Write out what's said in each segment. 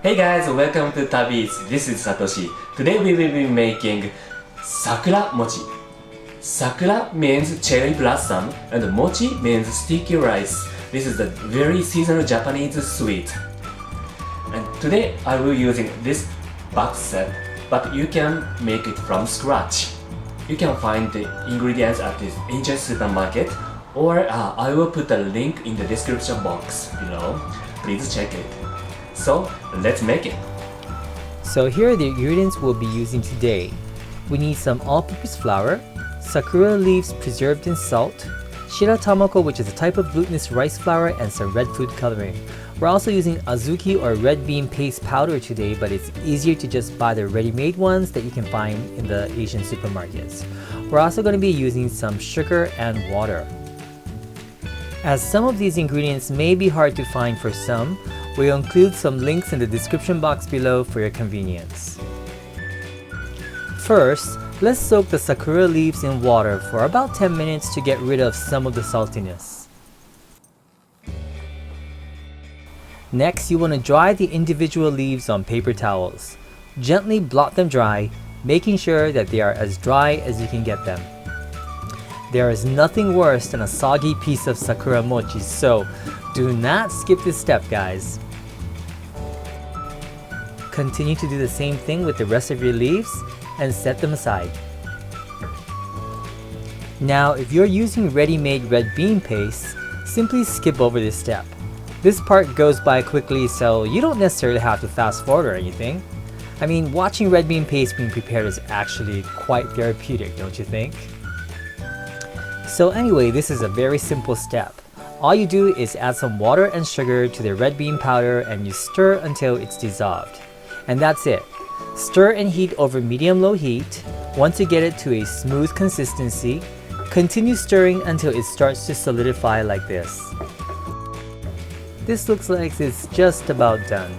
Hey guys, welcome to TabiEats. This is Satoshi. Today we will be making Sakuramochi. Sakura means cherry blossom and mochi means sticky rice. This is a very seasonal Japanese sweet. And today I will using this box set, but you can make it from scratch. You can find the ingredients at the Asian supermarket, or I will put a link in the description box below. Please check it. So let's make it. So here are the ingredients we'll be using today. We need some all-purpose flour, sakura leaves preserved in salt, shiratamako, which is a type of glutinous rice flour, and some red food coloring. We're also using azuki or red bean paste powder today, but it's easier to just buy the ready-made ones that you can find in the Asian supermarkets. We're also going to be using some sugar and water. As some of these ingredients may be hard to find for some, we'll include some links in the description box below for your convenience. First, let's soak the sakura leaves in water for about 10 minutes to get rid of some of the saltiness. Next, you want to dry the individual leaves on paper towels. Gently blot them dry, making sure that they are as dry as you can get them. There is nothing worse than a soggy piece of sakuramochi, so do not skip this step, guys. Continue to do the same thing with the rest of your leaves and set them aside. Now, if you're using ready-made red bean paste, simply skip over this step. This part goes by quickly, so you don't necessarily have to fast forward or anything. I mean, watching red bean paste being prepared is actually quite therapeutic, don't you think? So anyway, this is a very simple step. All you do is add some water and sugar to the red bean powder and you stir until it's dissolved. And that's it. Stir and heat over medium-low heat. Once you get it to a smooth consistency, continue stirring until it starts to solidify like this. This looks like it's just about done.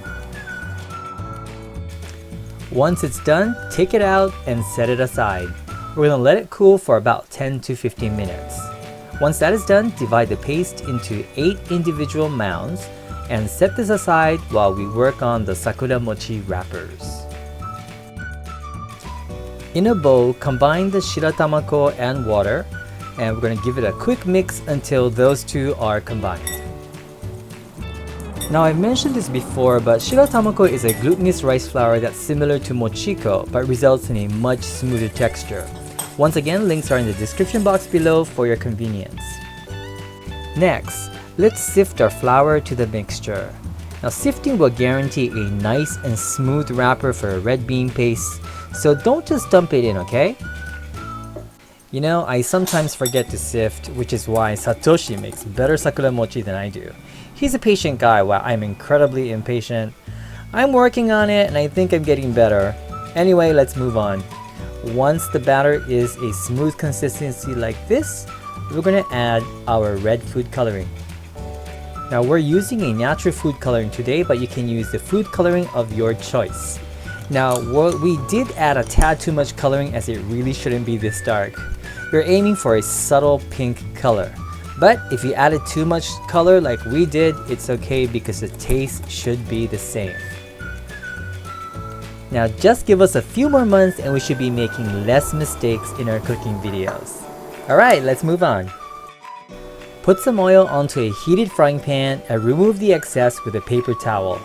Once it's done, take it out and set it aside. We're going to let it cool for about 10 to 15 minutes. Once that is done, divide the paste into 8 individual mounds and set this aside while we work on the Sakuramochi wrappers. In a bowl, combine the shiratamako and water, and we're going to give it a quick mix until those two are combined. Now, I've mentioned this before, but shiratamako is a glutinous rice flour that's similar to mochiko but results in a much smoother texture. Once again, links are in the description box below for your convenience. Next, let's sift our flour to the mixture. Now, sifting will guarantee a nice and smooth wrapper for a red bean paste, so don't just dump it in, okay? You know, I sometimes forget to sift, which is why Satoshi makes better sakuramochi than I do. He's a patient guy while I'm incredibly impatient. I'm working on it and I think I'm getting better. Anyway, let's move on. Once the batter is a smooth consistency like this, we're going to add our red food coloring. Now, we're using a natural food coloring today, but you can use the food coloring of your choice. Now, we did add a tad too much coloring as it really shouldn't be this dark. We're aiming for a subtle pink color. But if you added too much color like we did, it's okay because the taste should be the same. Now just give us a few more months and we should be making less mistakes in our cooking videos. Alright, let's move on. Put some oil onto a heated frying pan and remove the excess with a paper towel.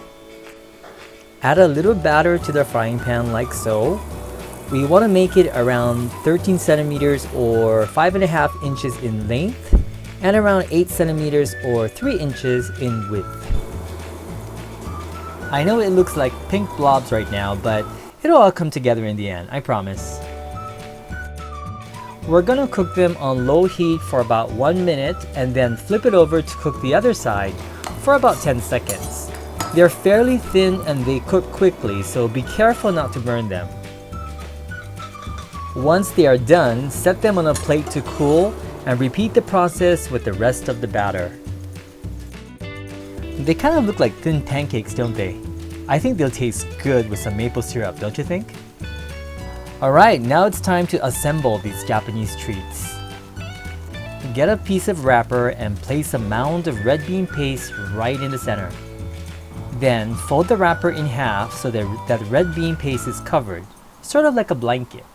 Add a little batter to the frying pan like so. We want to make it around 13 centimeters or 5.5 inches in length and around 8 centimeters or 3 inches in width. I know it looks like pink blobs right now, but it'll all come together in the end, I promise. We're gonna cook them on low heat for about 1 minute and then flip it over to cook the other side for about 10 seconds. They're fairly thin and they cook quickly, so be careful not to burn them. Once they are done, set them on a plate to cool and repeat the process with the rest of the batter. They kind of look like thin pancakes, don't they? I think they'll taste good with some maple syrup, don't you think? Alright, now it's time to assemble these Japanese treats. Get a piece of wrapper and place a mound of red bean paste right in the center. Then fold the wrapper in half so that red bean paste is covered, sort of like a blanket.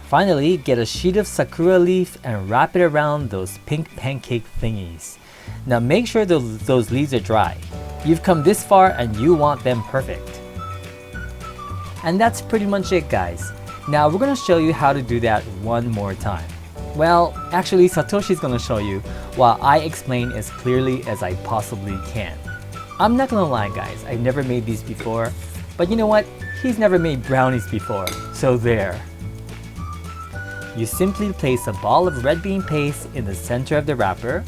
Finally, get a sheet of sakura leaf and wrap it around those pink pancake thingies. Now make sure those leaves are dry. You've come this far and you want them perfect. And that's pretty much it, guys. Now we're going to show you how to do that one more time. Well, actually Satoshi's going to show you while I explain as clearly as I possibly can. I'm not going to lie, guys, I've never made these before, but you know what? He's never made brownies before, so there. You simply place a ball of red bean paste in the center of the wrapper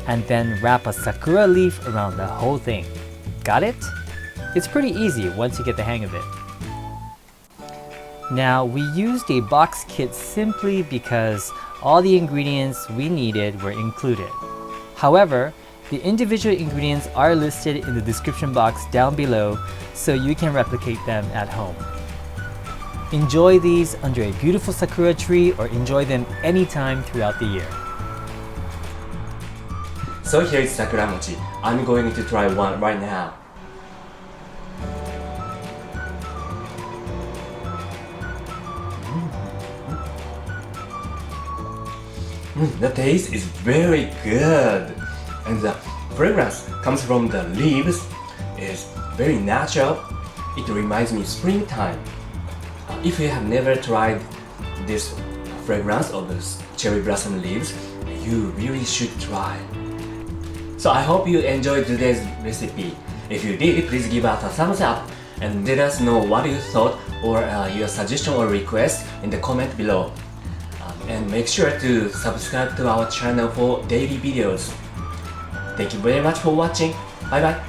and then wrap a sakura leaf around the whole thing. Got it? It's pretty easy once you get the hang of it. Now, we used a box kit simply because all the ingredients we needed were included. However, the individual ingredients are listed in the description box down below so you can replicate them at home. Enjoy these under a beautiful sakura tree or enjoy them anytime throughout the year. So here is Sakuramochi. I'm going to try one right now. The taste is very good, and the fragrance comes from the leaves. It's very natural. It reminds me of springtime. If you have never tried this fragrance of the cherry blossom leaves, you really should try. So I hope you enjoyed today's recipe. If you did, please give us a thumbs up and let us know what you thought or your suggestion or request in the comment below. And make sure to subscribe to our channel for daily videos. Thank you very much for watching. Bye bye.